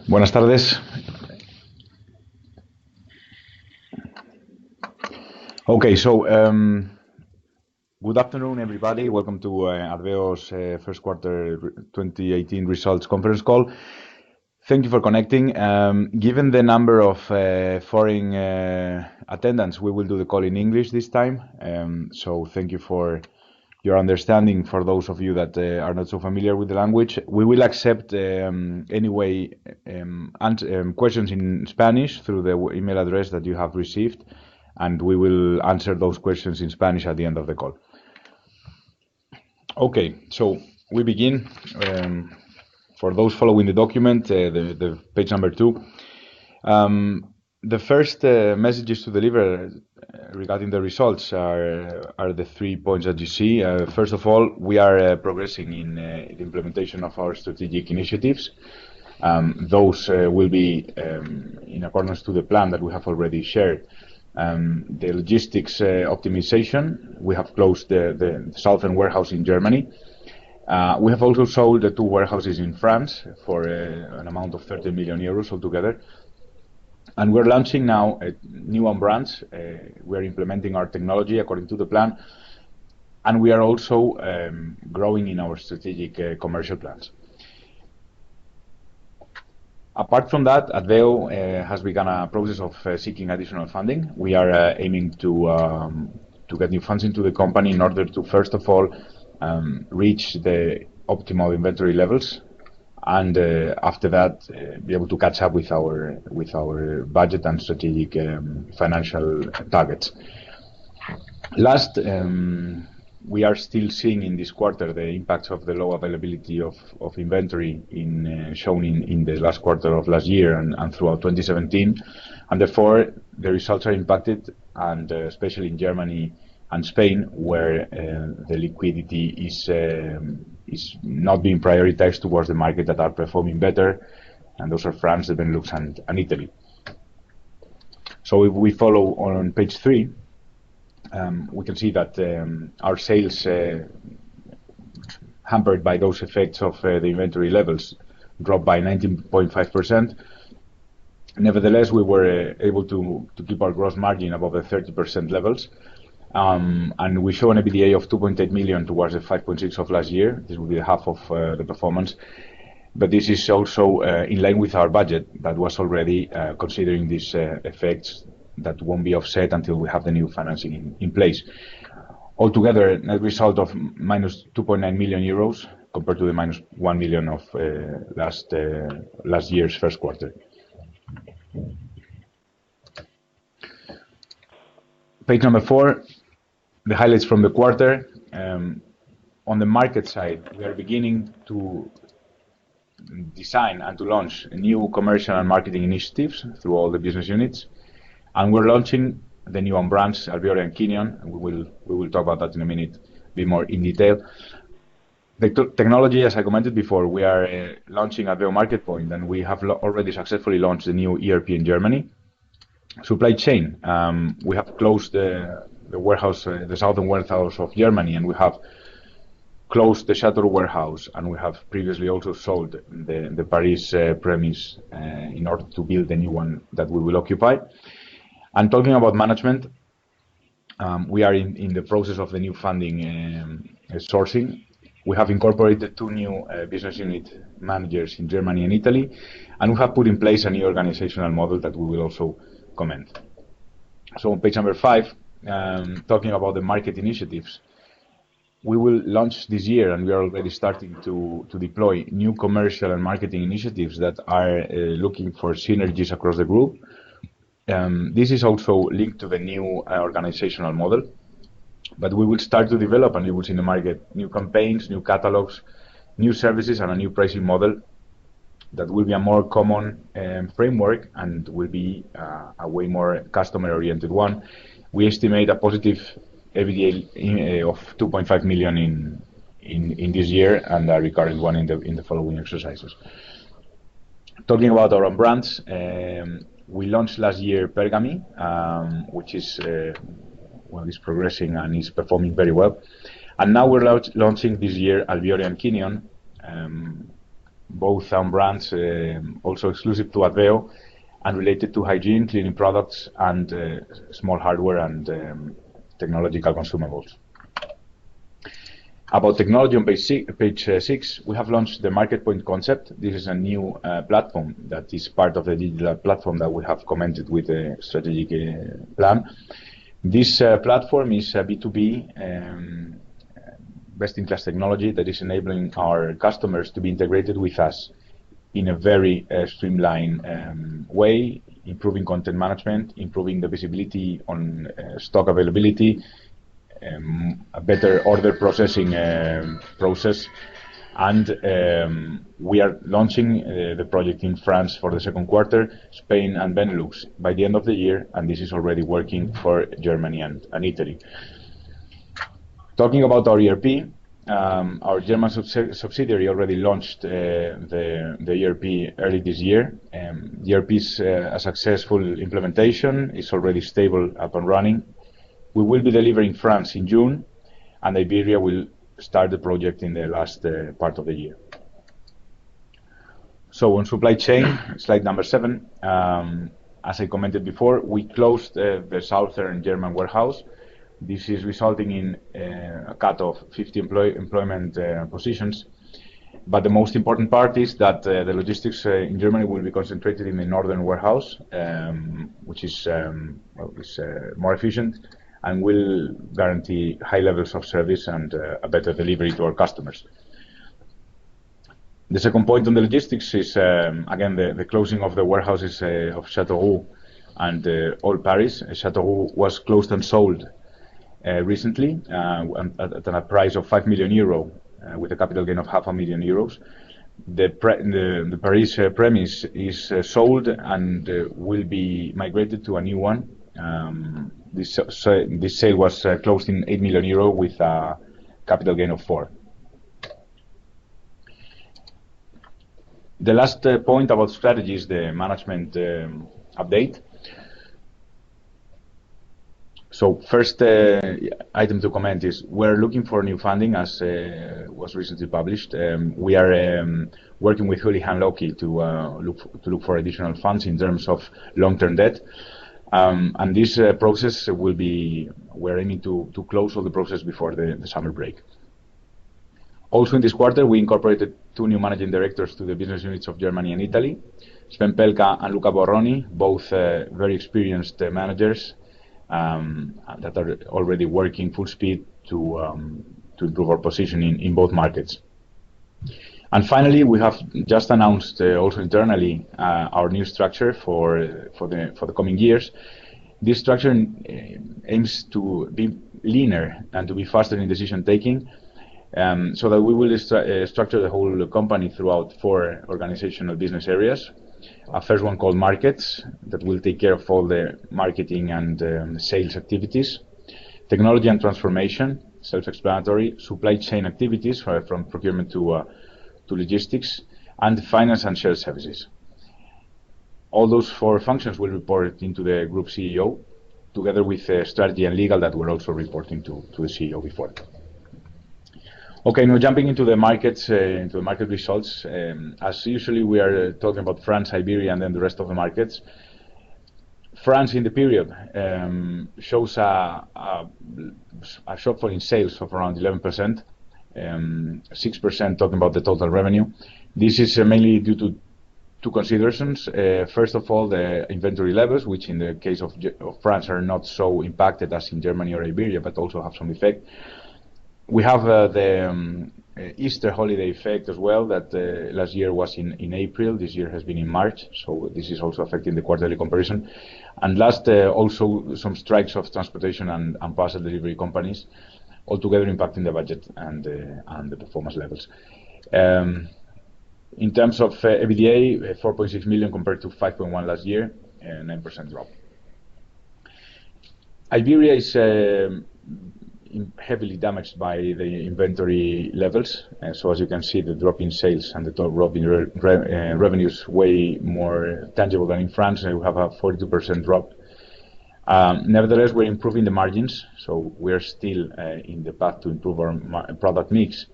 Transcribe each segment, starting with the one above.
Buenas tardes. Okay, so good afternoon, everybody. Welcome to Adveo's first quarter 2018 results conference call. Thank you for connecting. Given the number of foreign attendants, we will do the call in English this time. So thank you for your understanding for those of you that are not so familiar with the language. We will accept anyway questions in Spanish through the email address that you have received, and we will answer those questions in Spanish at the end of the call. Okay, so we begin. For those following the document, the page number 2. The first messages to deliver regarding the results are the 3 points that you see. First of all, we are progressing in the implementation of our strategic initiatives. Those will be in accordance to the plan that we have already shared. The logistics optimization, we have closed the southern warehouse in Germany. We have also sold the 2 warehouses in France for an amount of 30 million euros altogether. And we're launching now new own brands. We're implementing our technology according to the plan. And we are also growing in our strategic commercial plans. Apart from that, Adveo has begun a process of seeking additional funding. We are aiming to get new funds into the company in order to, first of all, reach the optimal inventory levels, and after that, be able to catch up with our budget and strategic financial targets. Last, we are still seeing in this quarter the impacts of the low availability of inventory shown in the last quarter of last year and throughout 2017, and therefore the results are impacted, and especially in Germany and Spain, where the liquidity is not being prioritized towards the market that are performing better, and those are France, the Benelux, and Italy. So if we follow on page 3, we can see that our sales, hampered by those effects of the inventory levels, dropped by 19.5%. Nevertheless, we were able to keep our gross margin above the 30% levels. And we show an EBITDA of 2.8 million towards the 5.6 of last year. This will be half of the performance. But this is also in line with our budget that was already considering these effects that won't be offset until we have the new financing in place. Altogether, net result of minus 2.9 million euros compared to the minus 1 million of last year's first quarter. Page number 4, the highlights from the quarter. On the market side, we are beginning to design and to launch new commercial and marketing initiatives through all the business units. And we're launching the new own brands, Adveo and Kinion, and we will talk about that in a minute, a bit more in detail. The technology, as I commented before, we are launching Adveo Market Point, and we have already successfully launched the new ERP in Germany. Supply chain, we have closed the warehouse, the southern warehouse of Germany, and we have closed the Chateau warehouse, and we have previously also sold the Paris premise in order to build the new one that we will occupy. And talking about management, we are in the process of the new funding sourcing. We have incorporated 2 new business unit managers in Germany and Italy, and we have put in place a new organizational model that we will also comment. So on page number 5, talking about the market initiatives, we will launch this year, and we are already starting to deploy new commercial and marketing initiatives that are looking for synergies across the group. This is also linked to the new organizational model, but we will start to develop, and you will see in the market, new campaigns, new catalogs, new services, and a new pricing model that will be a more common framework and will be a way more customer-oriented one. We estimate a positive EBITDA of 2.5 million in this year, and a recurring one in the following exercises. Talking about our own brands, we launched last year Pergami, which is progressing and is performing very well. And now we're launching this year Adveo and Kinion, both on brands also exclusive to Adveo and related to hygiene, cleaning products, and small hardware and technological consumables. About technology on page 6, we have launched the Market Point concept. This is a new platform that is part of the digital platform that we have commented with the strategic plan. This platform is a B2B best-in-class technology that is enabling our customers to be integrated with us in a very streamlined way, improving content management, improving the visibility on stock availability, a better order processing process, and we are launching the project in France for the second quarter, Spain and Benelux by the end of the year, and this is already working for Germany and Italy. Talking about our ERP, our German subsidiary already launched the ERP early this year. The ERP is a successful implementation, it's already stable, up and running. We will be delivering France in June, and Iberia will start the project in the last part of the year. So on supply chain, slide number 7, as I commented before, we closed the southern German warehouse. This is resulting in a cut of 50 employment positions. But the most important part is that the logistics in Germany will be concentrated in the northern warehouse, which is more efficient and will guarantee high levels of service and a better delivery to our customers. The second point on the logistics is, again, the closing of the warehouses of Châteauroux and All Paris. Châteauroux was closed and sold recently at a price of 5 million euro with a capital gain of €500,000. The Paris premise is sold and will be migrated to a new one. This sale was closed in €8 million with a capital gain of 4. The last point about strategy is the management update. So first item to comment is we're looking for new funding, as was recently published. We are working with Houlihan Lokey to look for additional funds in terms of long-term debt. And this process will be, we're aiming to close all the process before the summer break. Also in this quarter, we incorporated 2 new managing directors to the business units of Germany and Italy, Sven Pelka and Luca Borroni, both very experienced managers that are already working full speed to improve our position in both markets. And finally, we have just announced also internally our new structure for the coming years. This structure aims to be leaner and to be faster in decision taking, so that we will structure the whole company throughout 4 organizational business areas. A first one called Markets, that will take care of all the marketing and sales activities. Technology and Transformation, self-explanatory. Supply chain activities, from procurement to logistics, and Finance and Shared Services. All those 4 functions will report into the group CEO, together with strategy and legal that were also reporting to the CEO before. Okay, now jumping into the markets, into the market results. As usually, we are talking about France, Iberia, and then the rest of the markets. France in the period shows a shortfall in sales of around 11%, 6% talking about the total revenue. This is mainly due to 2 considerations. First of all, the inventory levels, which in the case of France are not so impacted as in Germany or Iberia, but also have some effect. We have the Easter holiday effect as well, that last year was in April, this year has been in March, so this is also affecting the quarterly comparison. And last, also some strikes of transportation and parcel delivery companies, altogether impacting the budget and the performance levels. In terms of EBITDA, 4.6 million compared to 5.1 last year, 9% drop. Iberia is heavily damaged by the inventory levels. So as you can see, the drop in sales and the drop in revenues way more tangible than in France. We have a 42% drop. Nevertheless, we're improving the margins, so we're still in the path to improve our product mix.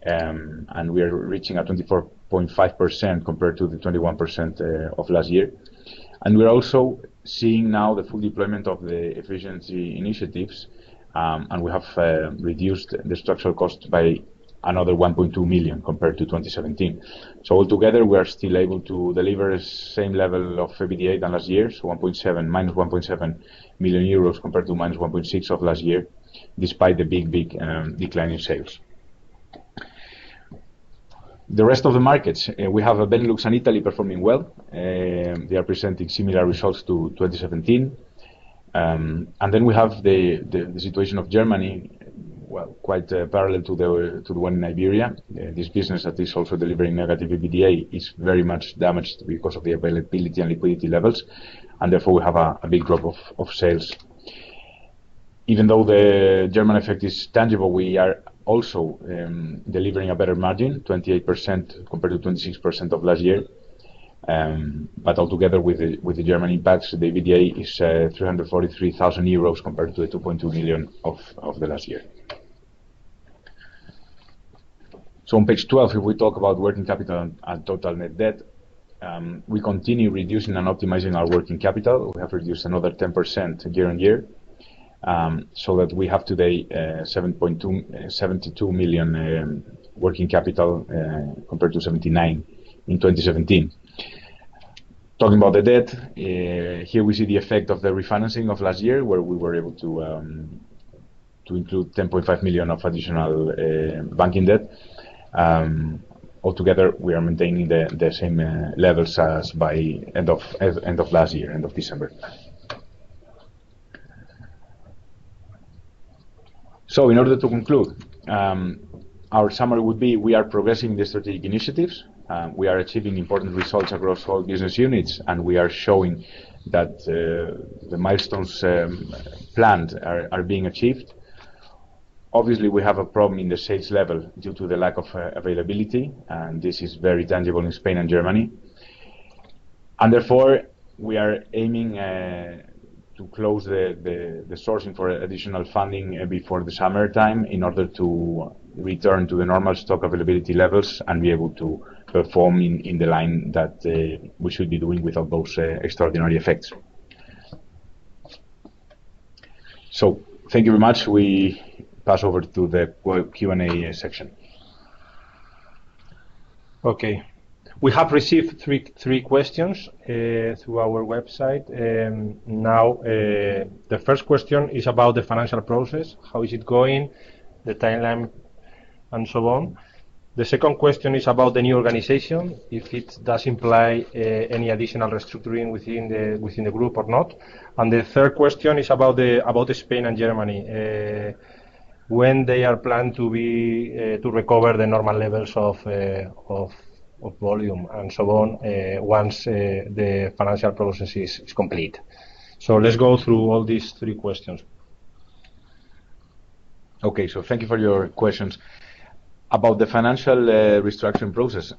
and we are reaching a 24.5% compared to the 21% of last year. And we're also seeing now the full deployment of the efficiency initiatives, and we have reduced the structural cost by another 1.2 million compared to 2017. So altogether, we are still able to deliver the same level of EBITDA than last year, so minus 1.7 million euros compared to minus 1.6 of last year, despite the big decline in sales. The rest of the markets, we have Benelux and Italy performing well. They are presenting similar results to 2017. And then we have the situation of Germany, well, quite parallel to the one in Iberia. This business that is also delivering negative EBITDA is very much damaged because of the availability and liquidity levels, and therefore we have a big drop of sales. Even though the German effect is tangible, we are also delivering a better margin, 28% compared to 26% of last year. But altogether, with the German impacts, the EBITDA is 343,000 euros compared to the 2.2 million of the last year. So on page 12, if we talk about working capital and total net debt, we continue reducing and optimizing our working capital. We have reduced another 10% year on year, so that we have today 72 million working capital compared to 79 in 2017. Talking about the debt, here we see the effect of the refinancing of last year, where we were able to include 10.5 million of additional banking debt. Altogether, we are maintaining the same levels as by end of last year, end of December. So, in order to conclude, our summary would be: we are progressing the strategic initiatives. We are achieving important results across all business units, and we are showing that the milestones planned are being achieved. Obviously, we have a problem in the sales level due to the lack of availability, and this is very tangible in Spain and Germany. And therefore, we are aiming to close the sourcing for additional funding before the summertime, in order to return to the normal stock availability levels and be able to perform in the line that we should be doing without those extraordinary effects. So, thank you very much. We pass over to the Q&A section. Okay. We have received three questions through our website. Now, the first question is about the financial process. How is it going, the timeline, and so on. The second question is about the new organization, if it does imply any additional restructuring within the group or not. And the third question is about Spain and Germany, when they are planned to recover the normal levels of volume and so on, once the financial process is complete. So let's go through all these three questions. Okay, so thank you for your questions. About the financial restructuring process,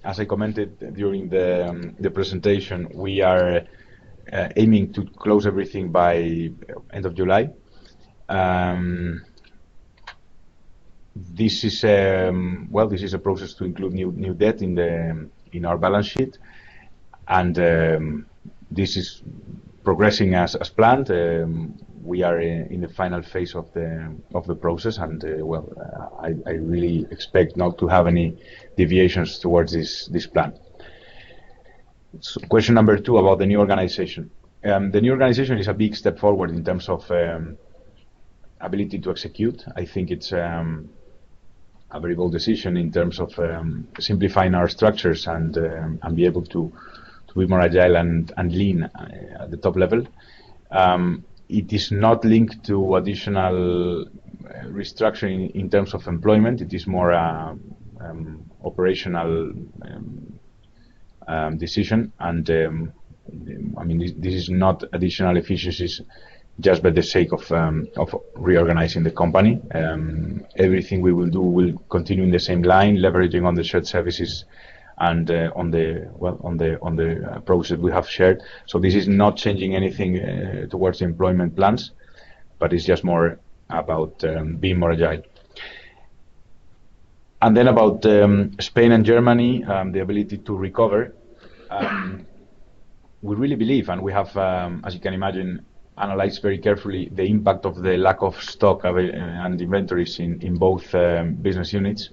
as I commented during the presentation, we are aiming to close everything by end of July. This is a process to include new debt in our balance sheet, and this is progressing as planned. We are in the final phase of the process, and I really expect not to have any deviations towards this plan. So question number 2 about the new organization. The new organization is a big step forward in terms of ability to execute. I think it's a very bold decision in terms of simplifying our structures and be able to be more agile and lean at the top level. It is not linked to additional restructuring in terms of employment. It is more operational decision, and I mean, this is not additional efficiencies just by the sake of reorganizing the company. Everything we will do will continue in the same line, leveraging on the shared services and on the process we have shared. So this is not changing anything towards the employment plans, but it's just more about being more agile. And then about Spain and Germany, the ability to recover. We really believe, and we have, as you can imagine, analyzed very carefully the impact of the lack of stock and inventories in both business units.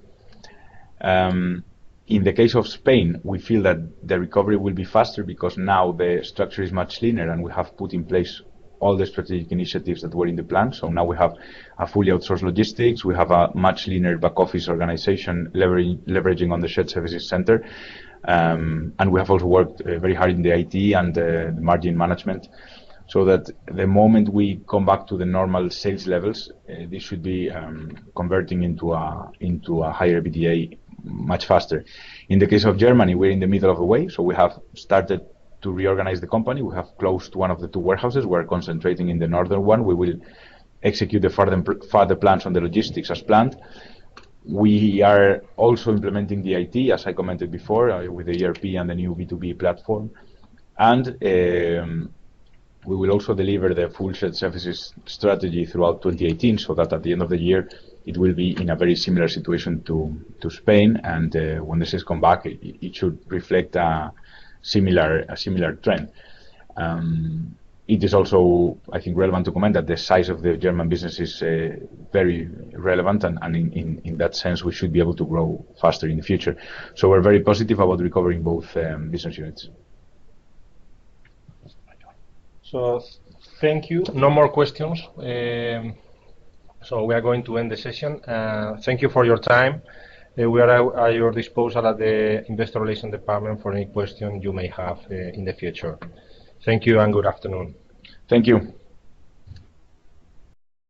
In the case of Spain, we feel that the recovery will be faster because now the structure is much leaner and we have put in place all the strategic initiatives that were in the plan. So now we have a fully outsourced logistics, we have a much leaner back office organization leveraging on the shared services center. And we have also worked very hard in the IT and the margin management, so that the moment we come back to the normal sales levels, this should be converting into a higher EBITDA much faster. In the case of Germany, we're in the middle of the way, so we have started to reorganize the company. We have closed one of the 2 warehouses. We're concentrating in the northern one. We will execute the further plans on the logistics as planned. We are also implementing the IT, as I commented before, with the ERP and the new B2B platform. And we will also deliver the full shared services strategy throughout 2018, so that at the end of the year, it will be in a very similar situation to Spain. And when the sales come back, it should reflect a similar trend. It is also, I think, relevant to comment that the size of the German business is very relevant, and in that sense, we should be able to grow faster in the future. So we're very positive about recovering both business units. So thank you. No more questions. So we are going to end the session. Thank you for your time. We are at your disposal at the Investor Relations Department for any question you may have in the future. Thank you and good afternoon. Thank you.